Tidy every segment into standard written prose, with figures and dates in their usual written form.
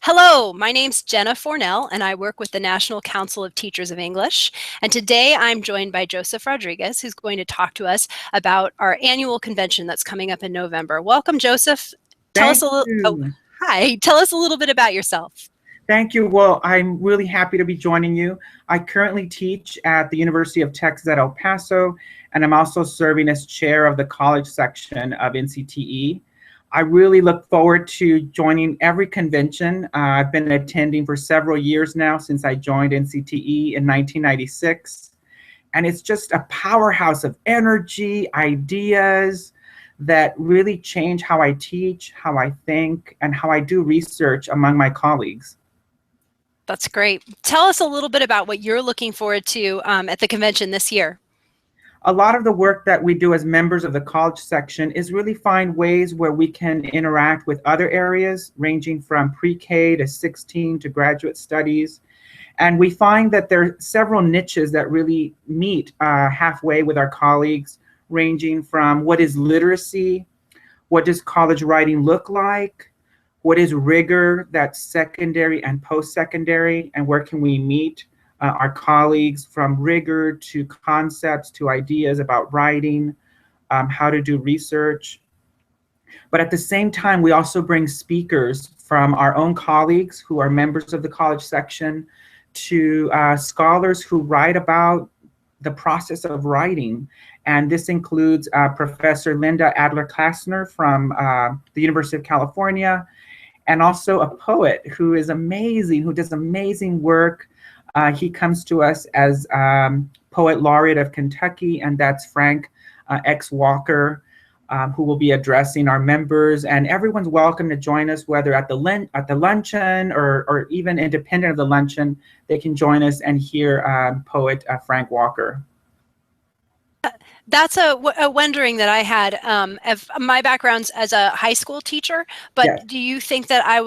Hello, my name's Jenna Fornell, and I work with the National Council of Teachers of English. And today I'm joined by Joseph Rodriguez, who's going to talk to us about our annual convention that's coming up in November. Welcome, Joseph. Tell us Thank a little. Oh, you. hi. Tell us a little bit about yourself. Thank you. Well, I'm really happy to be joining you. I currently teach at the University of Texas at El Paso, and I'm also serving as chair of the college section of NCTE. I really look forward to joining every convention. I've been attending for several years now since I joined NCTE in 1996. And it's just a powerhouse of energy, ideas that really change how I teach, how I think, and how I do research among my colleagues. That's great. Tell us a little bit about what you're looking forward to at the convention this year. A lot of the work that we do as members of the college section is really find ways where we can interact with other areas, ranging from pre-K to 16 to graduate studies. And we find that there are several niches that really meet halfway with our colleagues, ranging from what is literacy, what does college writing look like, what is rigor, that's secondary and post-secondary, and where can we meet our colleagues from rigor to concepts to ideas about writing, how to do research. But at the same time, we also bring speakers from our own colleagues who are members of the college section to scholars who write about the process of writing. And this includes Professor Linda Adler-Klassner from the University of California, and also a poet who is amazing, who does amazing work. He comes to us as Poet Laureate of Kentucky, and that's Frank X. Walker, who will be addressing our members. And everyone's welcome to join us, whether at the luncheon or even independent of the luncheon. They can join us and hear poet Frank Walker. That's a wondering that I had. If my background's as a high school teacher, but Yes. do you think that I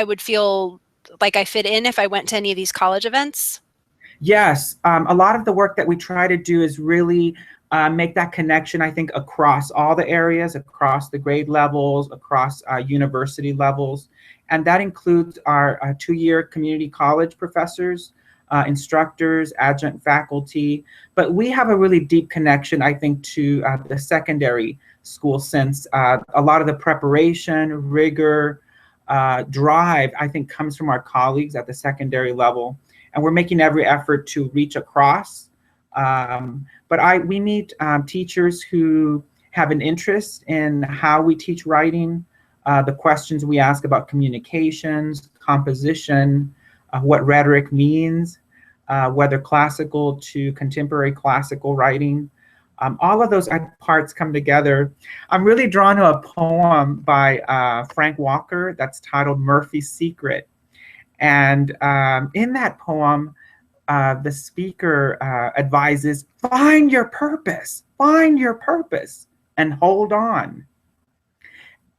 would feel like I fit in if I went to any of these college events? Yes, a lot of the work that we try to do is really make that connection, I think, across all the areas, across the grade levels, across university levels. And that includes our two-year community college professors, instructors, adjunct faculty. But we have a really deep connection, I think, to the secondary school, since a lot of the preparation, rigor, drive, I think, comes from our colleagues at the secondary level. And we're making every effort to reach across. But we need teachers who have an interest in how we teach writing, the questions we ask about communications, composition, what rhetoric means, whether classical to contemporary classical writing. All of those parts come together. I'm really drawn to a poem by Frank Walker that's titled Murphy's Secret. And in that poem, the speaker advises, find your purpose, and hold on.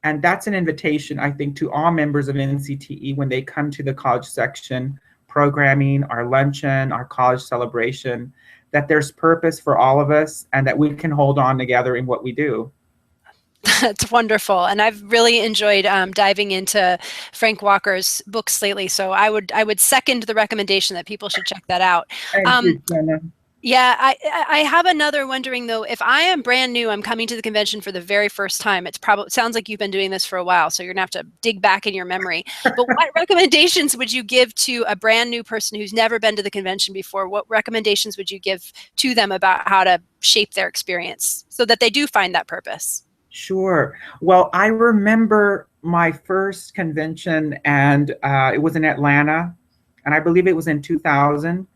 And that's an invitation, I think, to all members of NCTE when they come to the college section programming, our luncheon, our college celebration, that there's purpose for all of us and that we can hold on together in what we do. That's wonderful, and I've really enjoyed diving into Frank Walker's books lately. So I would second the recommendation that people should check that out. Thank you, Jenna. Yeah, I have another wondering though. If I am brand new, I'm coming to the convention for the very first time. It sounds like you've been doing this for a while, so you're gonna have to dig back in your memory. But what recommendations would you give to a brand new person who's never been to the convention before? What recommendations would you give to them about how to shape their experience so that they do find that purpose? Sure. Well, I remember my first convention, and it was in Atlanta, and I believe it was in 2000.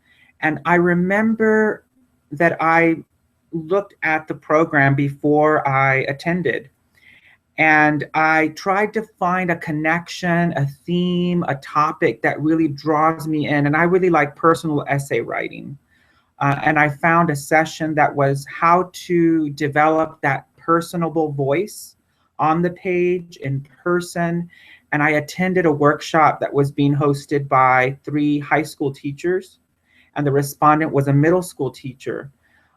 And I remember that I looked at the program before I attended, and I tried to find a connection, a theme, a topic that really draws me in. And I really like personal essay writing. And I found a session that was how to develop that personable voice on the page in person. And I attended a workshop that was being hosted by 3 high school teachers, and the respondent was a middle school teacher.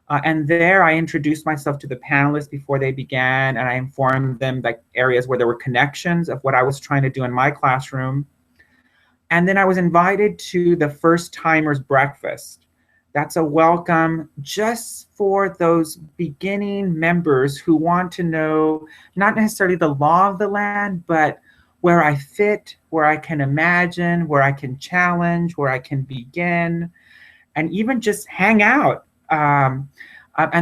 And there I introduced myself to the panelists before they began, and I informed them like areas where there were connections of what I was trying to do in my classroom. And then I was invited to the first timers breakfast. That's a welcome just for those beginning members who want to know not necessarily the law of the land, but where I fit, where I can imagine, where I can challenge, where I can begin, and even just hang out. And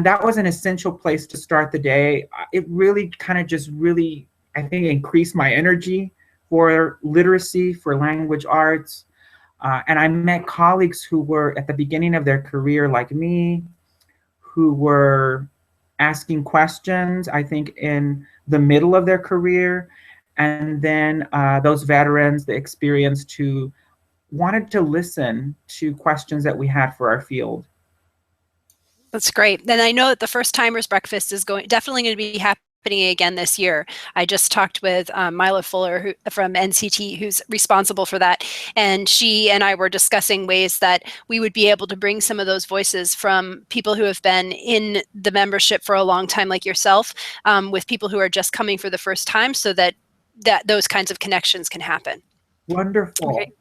that was an essential place to start the day. It really kind of just really, I think, increased my energy for literacy, for language arts. And I met colleagues who were at the beginning of their career, like me, who were asking questions, I think, in the middle of their career. And then those veterans, the experienced, who wanted to listen to questions that we had for our field. That's great. And I know that the first timers breakfast is definitely going to be happening again this year. I just talked with Mila Fuller from NCTE, who's responsible for that. And she and I were discussing ways that we would be able to bring some of those voices from people who have been in the membership for a long time, like yourself, with people who are just coming for the first time, so that those kinds of connections can happen. Wonderful. Okay.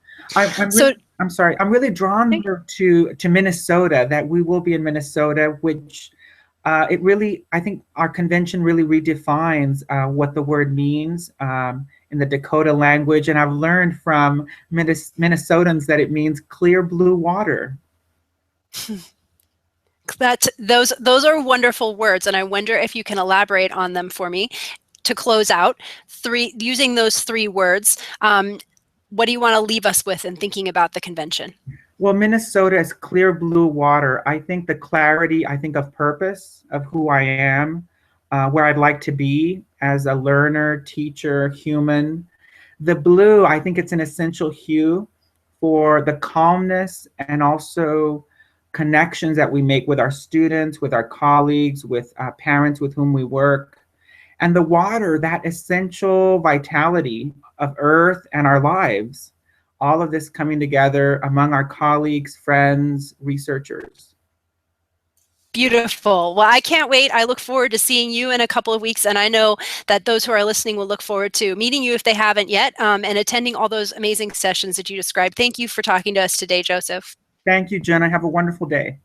So I'm sorry. I'm really drawn to Minnesota. That we will be in Minnesota, which it really, I think, our convention really redefines what the word means in the Dakota language, and I've learned from Minnesotans that it means clear blue water. Those are wonderful words, and I wonder if you can elaborate on them for me to close out. Using those three words. What do you want to leave us with in thinking about the convention? Well, Minnesota is clear blue water. I think the clarity, I think of purpose, of who I am, where I'd like to be as a learner, teacher, human. The blue, I think it's an essential hue for the calmness and also connections that we make with our students, with our colleagues, with parents with whom we work. And the water, that essential vitality of earth and our lives, all of this coming together among our colleagues, friends, researchers. Beautiful. Well, I can't wait. I look forward to seeing you in a couple of weeks, and I know that those who are listening will look forward to meeting you if they haven't yet, and attending all those amazing sessions that you described. Thank you for talking to us today, Joseph. Thank you, Jenna. Have a wonderful day.